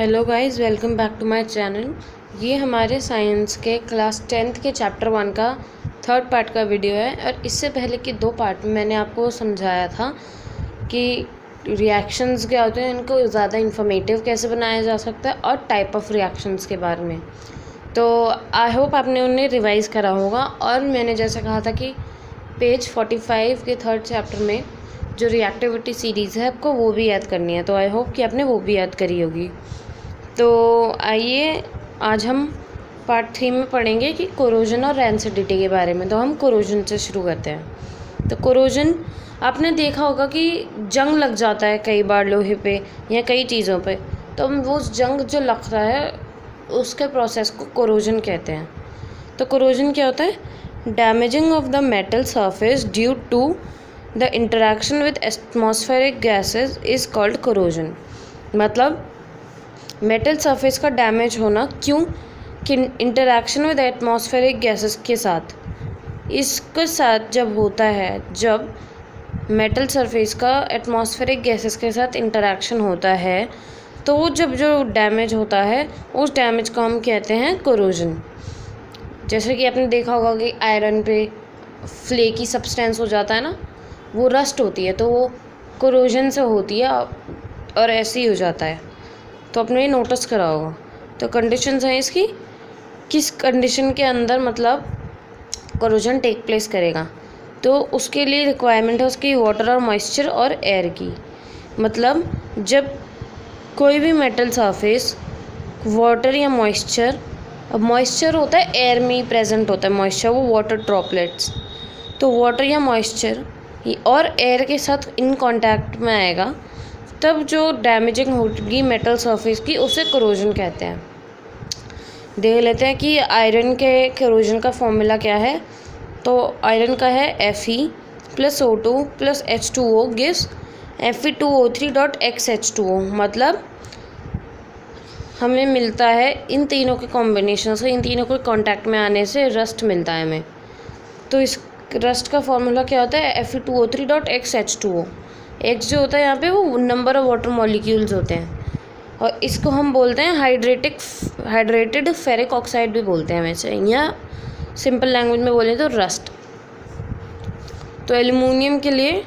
Hello guys, welcome back to my channel. ये हमारे science के क्लास 10th के चैप्टर 1 का थर्ड पार्ट का वीडियो है। और इससे पहले के दो पार्ट में मैंने आपको समझाया था कि रिएक्शंस क्या होते हैं, इनको ज़्यादा इन्फॉर्मेटिव कैसे बनाया जा सकता है और टाइप ऑफ रिएक्शंस के बारे में। तो आई होप आपने उन्हें रिवाइज़ करा होगा। और मैंने जैसा कहा था कि पेज 45 के थर्ड चैप्टर में जो रिएक्टिविटी सीरीज़ है आपको वो भी याद करनी है। तो आई होप कि आपने वो भी याद करी होगी। तो आइए आज हम पार्ट 3 में पढ़ेंगे कि कोरोजन और रैंसिडिटी के बारे में। तो हम कोरोजन से शुरू करते हैं। तो कोरोजन आपने देखा होगा कि जंग लग जाता है कई बार लोहे पे या कई चीज़ों पे। तो हम वो जंग जो लगता है उसके प्रोसेस को कोरोजन कहते हैं। तो कोरोजन क्या होता है? Damaging of the metal surface due to the interaction with atmospheric gases is called corrosion. मतलब मेटल सरफेस का डैमेज होना क्यों? कि इंटरेक्शन विद एटमॉस्फेरिक गैसेस के साथ, इसके साथ जब होता है, जब मेटल सरफेस का एटमॉस्फेरिक गैसेस के साथ इंटरेक्शन होता है तो जब जो डैमेज होता है उस डैमेज को हम कहते हैं कोरोजन। जैसे कि आपने देखा होगा कि आयरन पे फ्लेकी सब्सटेंस हो जाता है ना, वो रस्ट होती है, तो वो कोरोजन से होती है और ऐसे ही हो जाता है। तो आपने ये नोटिस करा होगा। तो कंडीशंस हैं इसकी, किस कंडीशन के अंदर मतलब कोरोजन टेक प्लेस करेगा। तो उसके लिए रिक्वायरमेंट है उसकी वाटर और मॉइस्चर और एयर की। मतलब जब कोई भी मेटल सरफेस वाटर या मॉइस्चर, अब मॉइस्चर होता है एयर में ही प्रेजेंट होता है, मॉइस्चर वो वाटर ड्रॉपलेट्स, तो वाटर या मॉइस्चर और एयर के साथ इन कांटेक्ट में आएगा तब जो डैमेजिंग होगी मेटल सरफेस की उसे कोरोजन कहते हैं। देख लेते हैं कि आयरन के कोरोजन का फॉर्मूला क्या है। तो आयरन का है Fe+O2 + H2O गिव्स Fe2O3.XH2O। मतलब हमें मिलता है इन तीनों के कॉम्बिनेशन से, इन तीनों के कांटेक्ट में आने से रस्ट मिलता है हमें। तो इस रस्ट का फॉर्मूला क्या होता है? Fe2O3.XH2O। एक्स जो होता है यहाँ पे वो नंबर ऑफ वाटर मॉलिक्यूल्स होते हैं, और इसको हम बोलते हैं हाइड्रेटेड फेरिक ऑक्साइड भी बोलते हैं वैसे, या सिंपल लैंग्वेज में बोलें तो रस्ट। तो एल्युमिनियम के लिए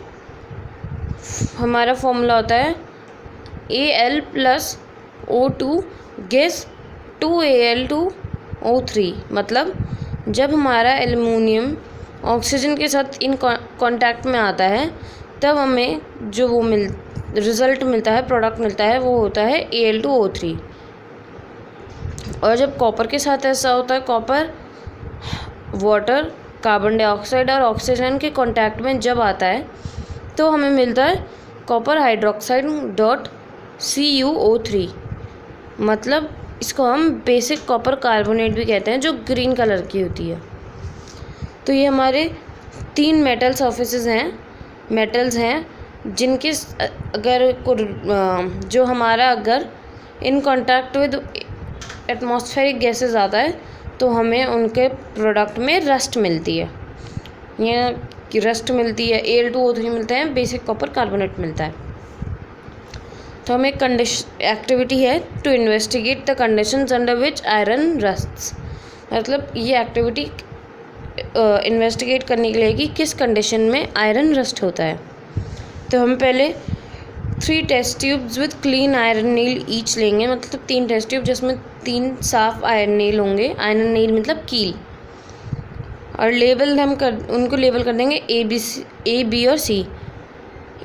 हमारा फॉर्मूला होता है Al+O2 गिव्स 2Al2O3। मतलब जब हमारा एल्युमिनियम ऑक्सीजन के साथ इन कांटेक्ट में आता है तब हमें जो वो रिज़ल्ट मिलता है, प्रोडक्ट मिलता है, वो होता है Al2O3। और जब कॉपर के साथ ऐसा होता है, कॉपर वाटर, कार्बन डाइऑक्साइड और ऑक्सीजन के कांटेक्ट में जब आता है तो हमें मिलता है कॉपर हाइड्रोक्साइड .CuO3। मतलब इसको हम बेसिक कॉपर कार्बोनेट भी कहते हैं, जो ग्रीन कलर की होती है। तो ये हमारे 3 मेटल सर्फेसेस हैं, मेटल्स हैं जिनके अगर जो हमारा अगर in contact with atmospheric gases आता है तो हमें उनके प्रोडक्ट में रस्ट मिलती है, या कि रस्ट मिलती है, Al2O3 मिलते हैं, बेसिक कॉपर कार्बोनेट मिलता है। तो हमें एक्टिविटी है to investigate the conditions under which iron rusts. मतलब ये एक्टिविटी इन्वेस्टिगेट करने के लिए कि किस कंडीशन में आयरन रस्ट होता है। तो हम पहले 3 test tubes with clean iron nail each लेंगे। मतलब 3 टेस्ट ट्यूब जिसमें 3 साफ आयरन नील होंगे। आयरन नील मतलब कील। और लेबल हम उनको लेबल कर देंगे A, B और C।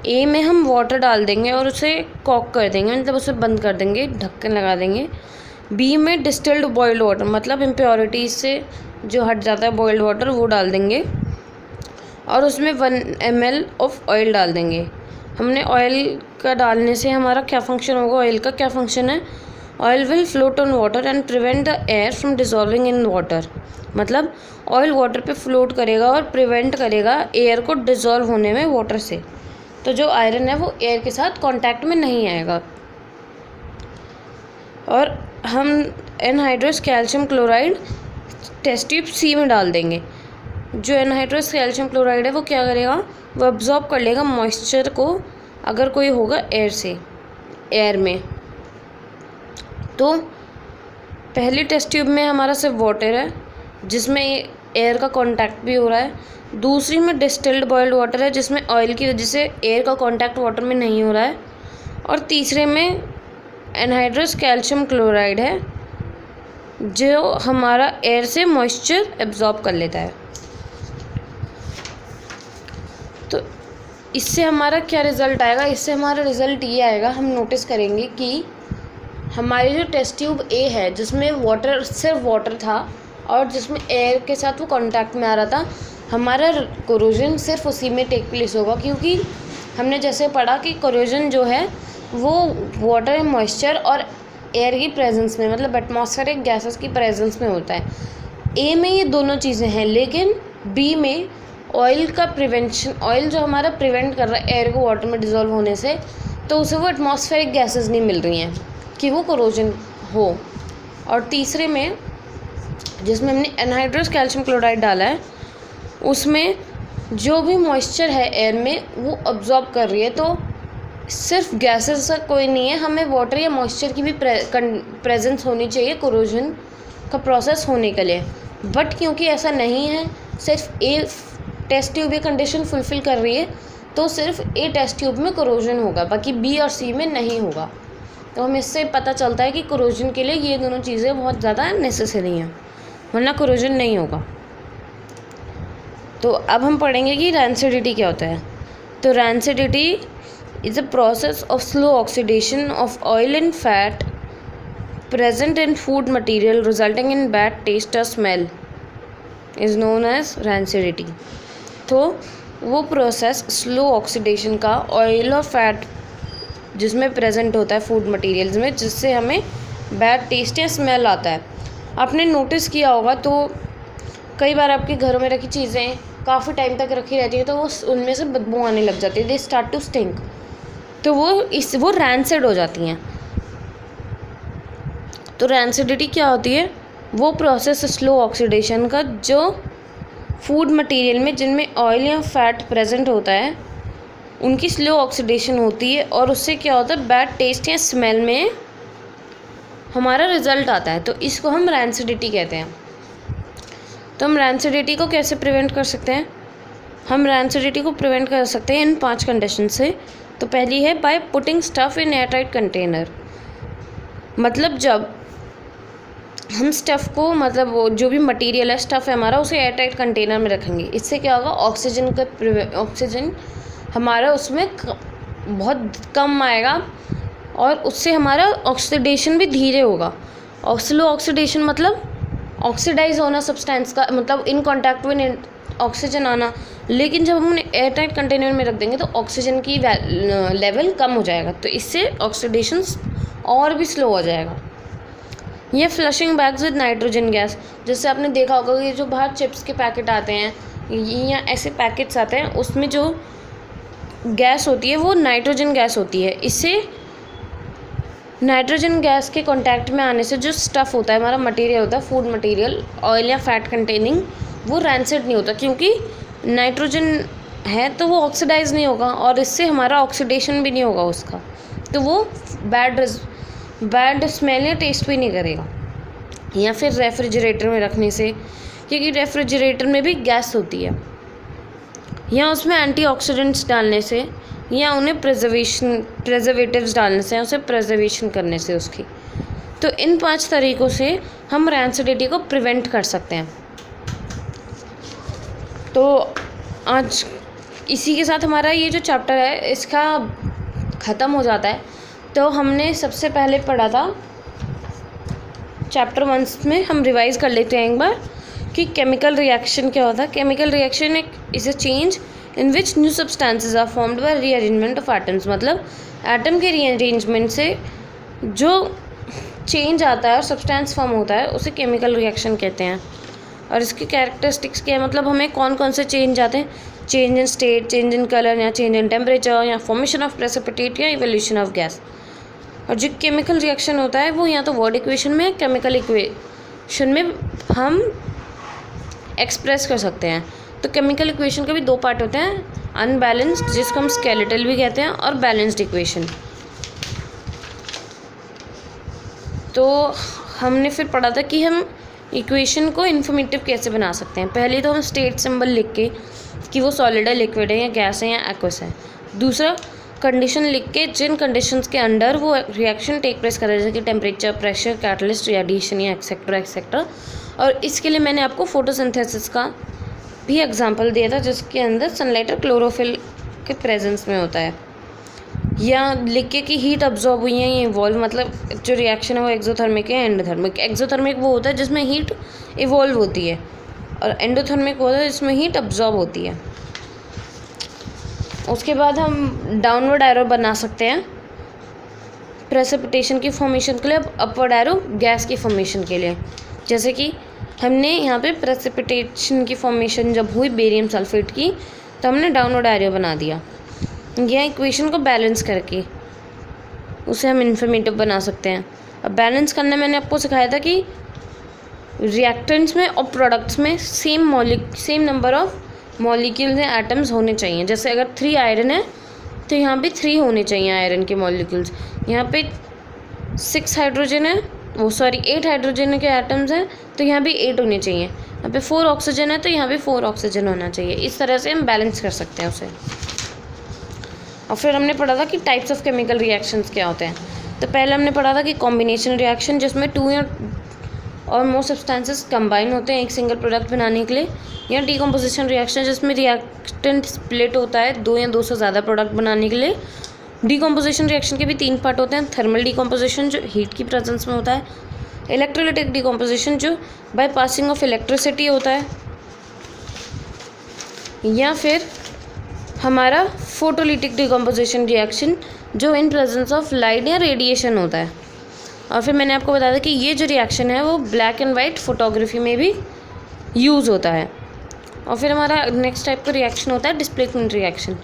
ए में हम वाटर डाल देंगे और उसे कॉक कर देंगे, मतलब उसे बंद कर देंगे, ढक्कन लगा देंगे। बी में डिस्टिल्ड बॉइल्ड वाटर, मतलब इम्प्योरिटीज से जो हट जाता है बॉइल्ड वाटर, वो डाल देंगे और उसमें 1 ml ऑफ ऑयल डाल देंगे। हमने ऑयल का डालने से हमारा क्या फंक्शन होगा? ऑयल का क्या फंक्शन है? Oil will float on water and prevent the air from dissolving in water. मतलब ऑयल वाटर पे फ्लोट करेगा और प्रिवेंट करेगा एयर को डिजॉल्व होने में वाटर से। तो जो आयरन है वो एयर के साथ कांटेक्ट में नहीं आएगा। और हम anhydrous calcium chloride test tube C में डाल देंगे। जो एनहाइड्रस कैल्शियम क्लोराइड है वो क्या करेगा? वो अब्जॉर्ब कर लेगा मॉइस्चर को, अगर कोई होगा एयर में। तो पहली टेस्ट ट्यूब में हमारा सिर्फ वाटर है जिसमें एयर का कांटेक्ट भी हो रहा है, दूसरी में डिस्टिल्ड बॉइल्ड वाटर है जिसमें ऑयल की वजह से एयर का कांटेक्ट वाटर में नहीं हो रहा है, और तीसरे में एनहाइड्रस कैल्शियम क्लोराइड है जो हमारा एयर से मॉइस्चर एब्जॉर्ब कर लेता है। तो इससे हमारा क्या रिज़ल्ट आएगा? इससे हमारा रिज़ल्ट ये आएगा, हम नोटिस करेंगे कि हमारी जो टेस्ट ट्यूब ए है जिसमें वाटर, सिर्फ वाटर था और जिसमें एयर के साथ वो कांटेक्ट में आ रहा था, हमारा कोरोजन सिर्फ उसी में टेक प्लेस होगा, क्योंकि हमने जैसे पढ़ा कि कोरोजन जो है वो वाटर, मॉइस्चर और एयर की प्रेजेंस में, मतलब एटमॉस्फेरिक गैसेस की प्रेजेंस में होता है। ए में ये दोनों चीज़ें हैं, लेकिन बी में ऑयल का प्रिवेंशन, ऑयल जो हमारा प्रिवेंट कर रहा है एयर को वाटर में डिज़ोल्व होने से, तो उसे वो एटमॉस्फेरिक गैसेस नहीं मिल रही हैं कि वो कोरोजन हो। और तीसरे में जिसमें हमने एनहाइड्रस कैल्शियम क्लोराइड डाला है उसमें जो भी मॉइस्चर है एयर में वो अब्जॉर्ब कर रही है, तो सिर्फ गैसेस का कोई नहीं है, हमें वाटर या मॉइस्चर की भी प्रेजेंस होनी चाहिए कोरोजन का प्रोसेस होने के लिए। बट क्योंकि ऐसा नहीं है, सिर्फ ए टेस्ट ट्यूब ये कंडीशन फुलफ़िल कर रही है, तो सिर्फ ए टेस्ट ट्यूब में कोरोजन होगा, बाकी बी और सी में नहीं होगा। तो हमें इससे पता चलता है कि कोरोजन के लिए ये दोनों चीज़ें बहुत ज़्यादा नेसेसरी हैं, वरना कोरोजन नहीं होगा। तो अब हम पढ़ेंगे कि रैंसिडिटी क्या होता है। तो rancidity is a process of slow oxidation of oil and fat present in food material resulting in bad taste और smell is known as rancidity. तो वो प्रोसेस स्लो ऑक्सीडेशन का ऑयल और फैट जिसमें प्रेजेंट होता है फूड मटेरियल्स में, जिससे हमें बैड टेस्ट या स्मेल आता है। आपने नोटिस किया होगा तो कई बार आपके घरों में रखी चीज़ें काफ़ी टाइम तक रखी रहती है तो वो उनमें से बदबू आने लग जाती है, दे स्टार्ट टू स्टिंक, तो वो रैंसिड हो जाती हैं। तो रैंसिडिटी क्या होती है? वो प्रोसेस स्लो ऑक्सीडेशन का जो फूड मटेरियल में जिनमें ऑयल या फैट प्रेजेंट होता है उनकी स्लो ऑक्सीडेशन होती है, और उससे क्या होता है बैड टेस्ट या स्मेल में हमारा रिज़ल्ट आता है। तो इसको हम रैंसिडिटी कहते हैं। तो हम रैंसिडिटी को कैसे प्रिवेंट कर सकते हैं? हम रैंसिडिटी को प्रिवेंट कर सकते हैं इन 5 कंडीशन से। तो पहली है by putting stuff in air tight container. मतलब जब हम स्टफ़ को, मतलब वो जो भी मटेरियल है, स्टफ़ है हमारा, उसे एयर टाइट कंटेनर में रखेंगे। इससे क्या होगा? ऑक्सीजन हमारा उसमें बहुत कम आएगा और उससे हमारा ऑक्सीडेशन भी धीरे होगा। और स्लो ऑक्सीडेशन मतलब ऑक्सीडाइज होना सब्सटेंस का, मतलब इन कांटेक्ट में ऑक्सीजन आना। लेकिन जब हम उन्हें एयर टाइट कंटेनर में रख देंगे तो ऑक्सीजन की लेवल कम हो जाएगा, तो इससे ऑक्सीडेशन और भी स्लो हो जाएगा। ये flushing bags with nitrogen gas, जैसे आपने देखा होगा कि जो बाहर चिप्स के पैकेट आते हैं या ऐसे पैकेट्स आते हैं, उसमें जो गैस होती है वो नाइट्रोजन गैस होती है। इससे नाइट्रोजन गैस के कांटेक्ट में आने से जो स्टफ़ होता है, हमारा मटेरियल होता है, फूड मटेरियल, ऑयल या फैट कंटेनिंग, वो रैंसिड नहीं होता, क्योंकि नाइट्रोजन है तो वो ऑक्सीडाइज नहीं होगा और इससे हमारा ऑक्सीडेशन भी नहीं होगा उसका, तो वो बैड स्मेल या टेस्ट भी नहीं करेगा। या फिर रेफ्रिजरेटर में रखने से, क्योंकि रेफ्रिजरेटर में भी गैस होती है, या उसमें एंटीऑक्सीडेंट्स डालने से, या उन्हें प्रिजर्वेटिव्स डालने से, उसे प्रिजर्वेशन करने से उसकी। तो इन 5 तरीक़ों से हम रैंसिडिटी को प्रिवेंट कर सकते हैं। तो आज इसी के साथ हमारा ये जो चैप्टर है इसका ख़त्म हो जाता है। तो हमने सबसे पहले पढ़ा था चैप्टर 1 में, हम रिवाइज़ कर लेते हैं एक बार कि केमिकल रिएक्शन क्या होता है। Chemical reaction is a change in which new substances are formed by rearrangement of atoms. मतलब एटम के रीअरेंजमेंट से जो चेंज आता है और सब्सटेंस फॉर्म होता है उसे केमिकल रिएक्शन कहते हैं। और इसकी कैरेक्टरिस्टिक्स क्या है, मतलब हमें कौन कौन से चेंज आते हैं? Change in state, change in colour, या चेंज इन टेम्परेचर, या फॉर्मेशन ऑफ प्रेसिपिटेट, या इवोल्यूशन ऑफ गैस। और जो केमिकल रिएक्शन होता है वो या तो वर्ड इक्वेशन में, केमिकल इक्वेशन में हम एक्सप्रेस कर सकते हैं। तो केमिकल इक्वेशन के भी 2 पार्ट होते हैं, अनबैलेंस्ड जिसको हम स्केलेटल भी कहते हैं, और बैलेंस्ड इक्वेशन। तो हमने फिर पढ़ा था कि हम इक्वेशन को इन्फॉर्मेटिव कैसे बना सकते हैं। पहले तो हम स्टेट सिंबल लिख के कि वो सॉलिड है, लिक्विड है या गैस है या एक्वस है। दूसरा कंडीशन लिख के जिन कंडीशंस के अंडर वो रिएक्शन टेक प्लेस कर रहा है, जैसे कि टेम्परेचर, प्रेशर, कैटलिस्ट, रेडिएशन या एक्सेट्रा एक्सेट्रा। और इसके लिए मैंने आपको फोटोसिंथेसिस का भी एग्जांपल दिया था, जिसके अंदर सनलाइट और क्लोरोफिल के प्रेजेंस में होता है। या लिख के कि हीट अब्जॉर्ब हुई है, ये इवॉल्व, मतलब जो रिएक्शन है वो एक्सोथर्मिक है, एंडोथर्मिक। एक्सोथर्मिक वो होता है जिसमें हीट इवॉल्व होती है, और एंडोथर्मिक वो होता है जिसमें हीट अब्जॉर्ब होती है। उसके बाद हम डाउनवर्ड एरो बना सकते हैं प्रेसिपिटेशन की फॉर्मेशन के लिए, अपवर्ड एरो गैस की फॉर्मेशन के लिए। जैसे कि हमने यहाँ पे प्रेसिपिटेशन की फॉर्मेशन जब हुई बेरियम सल्फेट की, तो हमने डाउनवर्ड एरो बना दिया। यह इक्वेशन को बैलेंस करके उसे हम इन्फॉर्मेटिव बना सकते हैं। अब बैलेंस करना मैंने आपको सिखाया था कि रिएक्टेंट्स में और प्रोडक्ट्स में सेम नंबर ऑफ मॉलिक्यूल्स या एटम्स होने चाहिए। जैसे अगर 3 आयरन है तो यहाँ पे 3 होने चाहिए आयरन के मॉलिक्यूल्स। यहाँ पे 8 हाइड्रोजन के एटम्स हैं तो यहाँ भी 8 होने चाहिए। यहाँ पे 4 ऑक्सीजन है तो यहाँ भी 4 ऑक्सीजन होना चाहिए। इस तरह से हम बैलेंस कर सकते हैं उसे। और फिर हमने पढ़ा था कि टाइप्स ऑफ केमिकल रिएक्शंस क्या होते हैं। तो पहले हमने पढ़ा था कि कॉम्बिनेशन रिएक्शन, जिसमें 2 या और मोर सब्सटेंसेस कंबाइन होते हैं एक सिंगल प्रोडक्ट बनाने के लिए। या डीकम्पोजिशन रिएक्शन, जिसमें रिएक्टेंट स्प्लिट होता है 2 या 2 से ज़्यादा प्रोडक्ट बनाने के लिए। डीकम्पोजिशन रिएक्शन के भी 3 पार्ट होते हैं। थर्मल डीकम्पोजिशन जो हीट की प्रेजेंस में होता है, इलेक्ट्रोलाइटिक डीकम्पोजिशन जो बाय पासिंग ऑफ इलेक्ट्रिसिटी होता है, या फिर हमारा फोटोलिटिक डीकम्पोजिशन रिएक्शन जो इन प्रेजेंस ऑफ लाइट या रेडिएशन होता है। और फिर मैंने आपको बताया था कि ये जो रिएक्शन है वो ब्लैक एंड वाइट फोटोग्राफी में भी यूज़ होता है। और फिर हमारा नेक्स्ट टाइप का रिएक्शन होता है डिस्प्लेसमेंट रिएक्शन,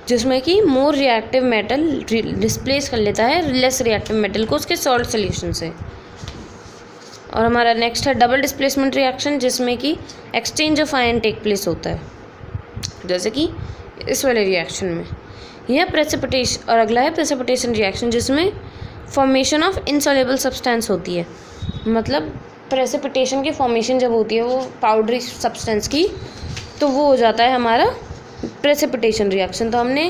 जिसमें कि मोर रिएक्टिव मेटल डिस्प्लेस कर लेता है लेस रिएक्टिव मेटल को उसके सॉल्ट सोल्यूशन से। और हमारा नेक्स्ट है डबल डिस्प्लेसमेंट रिएक्शन, जिसमें कि exchange of ion take place होता है, जैसे कि इस वाले रिएक्शन में। यह प्रेसिपिटेशन। और अगला है प्रेसिपिटेशन रिएक्शन, जिसमें फॉर्मेशन ऑफ इनसॉल्युबल सब्सटेंस होती है। मतलब प्रेसिपिटेशन की फॉर्मेशन जब होती है वो पाउडरी सब्सटेंस की, तो वो हो जाता है हमारा प्रेसिपिटेशन रिएक्शन। तो हमने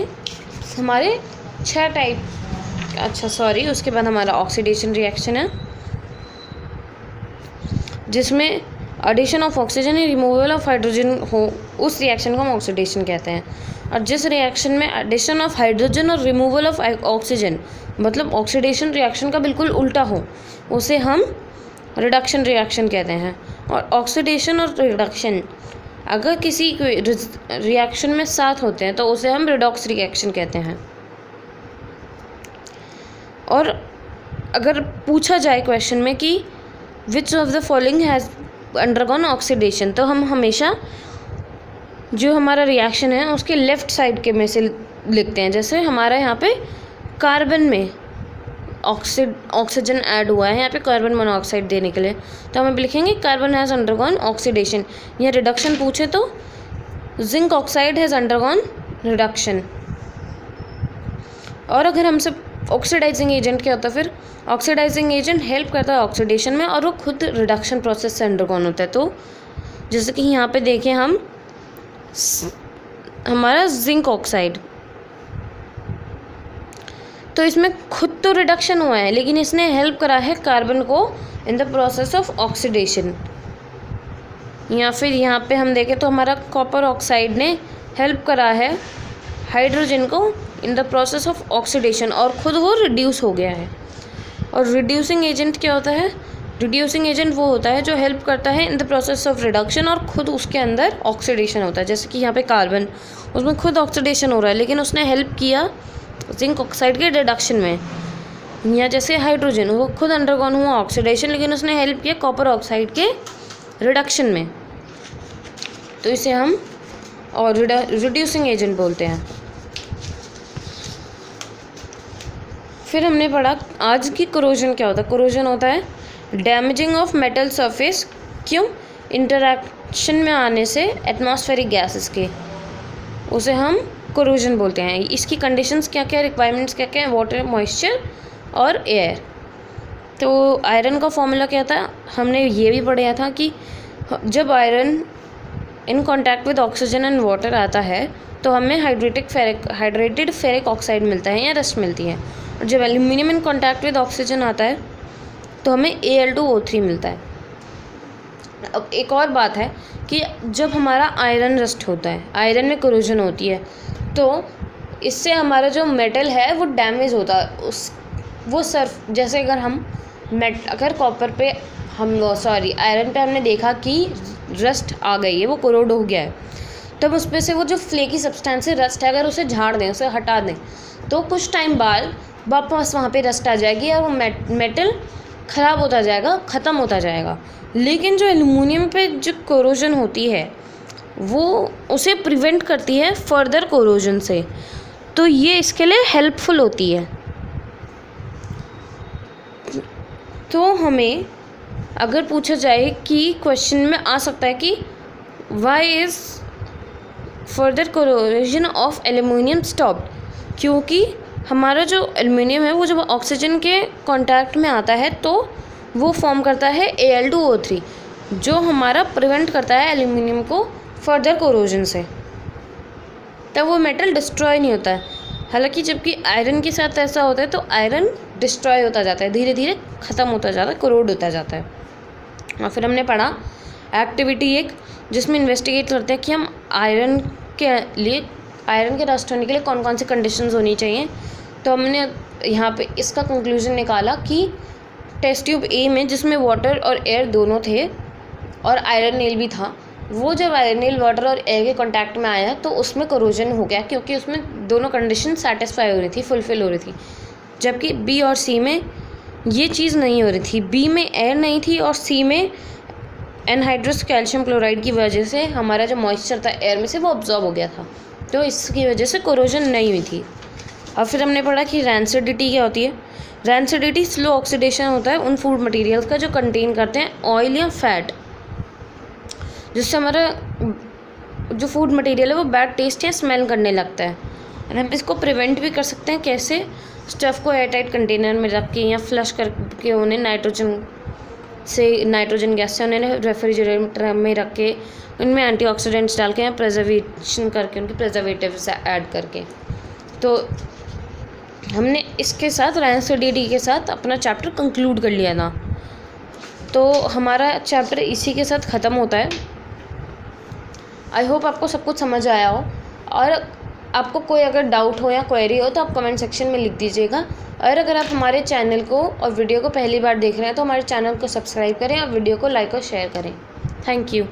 हमारे 6 टाइप, उसके बाद हमारा ऑक्सीडेशन रिएक्शन है, जिसमें एडिशन ऑफ ऑक्सीजन या रिमूवल ऑफ हाइड्रोजन हो, उस रिएक्शन को हम ऑक्सीडेशन कहते हैं। और जिस रिएक्शन में एडिशन ऑफ हाइड्रोजन और रिमूवल ऑफ ऑक्सीजन, मतलब ऑक्सीडेशन रिएक्शन का बिल्कुल उल्टा हो, उसे हम रिडक्शन रिएक्शन कहते हैं। और ऑक्सीडेशन और रिडक्शन अगर किसी रिएक्शन में साथ होते हैं तो उसे हम रिडॉक्स रिएक्शन कहते हैं। और अगर पूछा जाए क्वेश्चन में कि which of the following has undergone oxidation, तो हम हमेशा जो हमारा रिएक्शन है उसके लेफ़्ट साइड के में से लिखते हैं। जैसे हमारा यहाँ पे कार्बन में ऑक्सीजन ऐड हुआ है यहाँ पे कार्बन मोनोऑक्साइड देने के लिए, तो हम लिखेंगे कार्बन हैज़ अंडरगॉन ऑक्सीडेशन। या रिडक्शन पूछे तो zinc oxide has undergone reduction. और अगर हमसे ऑक्सीडाइजिंग एजेंट क्या होता है, फिर ऑक्सीडाइजिंग एजेंट हेल्प करता है ऑक्सीडेशन में और वो खुद रिडक्शन प्रोसेस से अंडरगॉन होता है। तो जैसे कि यहाँ पे देखें हम, हमारा जिंक ऑक्साइड, तो इसमें खुद तो रिडक्शन हुआ है लेकिन इसने हेल्प करा है कार्बन को in the process of oxidation. या फिर यहाँ पे हम देखें तो हमारा कॉपर ऑक्साइड ने हेल्प करा है हाइड्रोजन को in the process of oxidation और ख़ुद वो रिड्यूस हो गया है। और रिड्यूसिंग एजेंट क्या होता है? रिड्यूसिंग एजेंट वो होता है जो हेल्प करता है in the process of reduction और ख़ुद उसके अंदर ऑक्सीडेशन होता है। जैसे कि यहाँ पे कार्बन, उसमें खुद ऑक्सीडेशन हो रहा है लेकिन उसने हेल्प किया जिंक ऑक्साइड के रिडक्शन में। या जैसे हाइड्रोजन, वो खुद अंडरगॉन हुआ ऑक्सीडेशन लेकिन उसने हेल्प किया कॉपर ऑक्साइड के रिडक्शन में, तो इसे हम और रिड्यूसिंग एजेंट बोलते हैं। फिर हमने पढ़ा आज की कोरोजन क्या होता है। कोरोजन होता है डैमेजिंग ऑफ मेटल सरफेस, क्यों? इंटरैक्शन में आने से एटमॉस्फेरिक गैसेस के, उसे हम कोरोजन बोलते हैं। इसकी कंडीशंस क्या क्या, रिक्वायरमेंट्स क्या क्या है? वाटर, मॉइस्चर और एयर। तो आयरन का फॉर्मूला क्या था, हमने ये भी पढ़ा था कि जब iron in contact with oxygen and water आता है तो हमें हाइड्रेटेड फेरिक ऑक्साइड मिलता है या रस्ट मिलती है, और जब aluminium in contact with oxygen आता है तो हमें Al2O3 मिलता है। अब एक और बात है कि जब हमारा आयरन रस्ट होता है, आयरन में कोरोजन होती है, तो इससे हमारा जो मेटल है वो डैमेज होता है। वो सर्फ जैसे अगर कॉपर पे आयरन पे हमने देखा कि रस्ट आ गई है, वो कोरोड हो गया है, तब उस पर से वो जो फ्लेकी सब्सटेंस है रस्ट है, अगर उसे झाड़ दें, उसे हटा दें, तो कुछ टाइम बाद वापस वहाँ पे रस्ट आ जाएगी और वो मेटल ख़राब होता जाएगा, ख़त्म होता जाएगा। लेकिन जो एल्युमिनियम पे जो कोरोजन होती है वो उसे प्रिवेंट करती है फर्दर कोरोजन से, तो ये इसके लिए हेल्पफुल होती है। तो हमें अगर पूछा जाए कि क्वेश्चन में आ सकता है कि why is further corrosion of aluminium stopped, क्योंकि हमारा जो एल्युमिनियम है वो जब ऑक्सीजन के कांटेक्ट में आता है तो वो फॉर्म करता है Al2O3, जो हमारा प्रिवेंट करता है एल्युमिनियम को फर्दर कोरोजन से, तब वो मेटल डिस्ट्रॉय नहीं होता है। हालांकि जबकि आयरन के साथ ऐसा होता है तो आयरन डिस्ट्रॉय होता जाता है, धीरे धीरे ख़त्म होता जाता है, कोरोड होता जाता है। और फिर हमने पढ़ा एक्टिविटी 1, जिसमें इन्वेस्टिगेट करते हैं कि हम आयरन के रस्ट होने के लिए कौन कौन सी कंडीशंस होनी चाहिए। तो हमने यहाँ पे इसका कंक्लूजन निकाला कि टेस्ट ट्यूब ए में, जिसमें वाटर और एयर दोनों थे और आयरन नेल भी था, वो जब आयरन नेल वाटर और एयर के कांटेक्ट में आया तो उसमें कोरोजन हो गया, क्योंकि उसमें दोनों कंडीशन सेटिस्फाई हो रही थी, फुलफ़िल हो रही थी। जबकि बी और सी में ये चीज़ नहीं हो रही थी। बी में एयर नहीं थी और सी में एनहाइड्रस कैल्शियम क्लोराइड की वजह से हमारा जो मॉइस्चर था एयर में से वो ऑब्जॉर्ब हो गया था, तो इसकी वजह से कोरोजन नहीं हुई थी। और फिर हमने पढ़ा कि रैंसिडिटी क्या होती है। रैंसिडिटी स्लो ऑक्सीडेशन होता है उन फूड मटेरियल्स का जो कंटेन करते हैं ऑयल या फैट, जिससे हमारा जो फूड मटेरियल है वो बैड टेस्ट या स्मेल करने लगता है। और हम इसको प्रिवेंट भी कर सकते हैं। कैसे? स्टफ़ को एयरटाइट कंटेनर में रख के या फ्लश करके उन्हें नाइट्रोजन गैस से उन्हें रेफ्रिजरेटर में रख के उनमें एंटीऑक्सीडेंट्स डाल के या प्रिजर्वेशन करके उनके प्रिजर्वेटिव्स ऐड करके। तो हमने इसके साथ रैंसिडिटी के साथ अपना चैप्टर कंक्लूड कर लिया था। तो हमारा चैप्टर इसी के साथ ख़त्म होता है। आई होप आपको सब कुछ समझ आया हो, और आपको कोई अगर डाउट हो या क्वेरी हो तो आप कमेंट सेक्शन में लिख दीजिएगा। और अगर आप हमारे चैनल को और वीडियो को पहली बार देख रहे हैं तो हमारे चैनल को सब्सक्राइब करें और वीडियो को लाइक और शेयर करें। Thank you.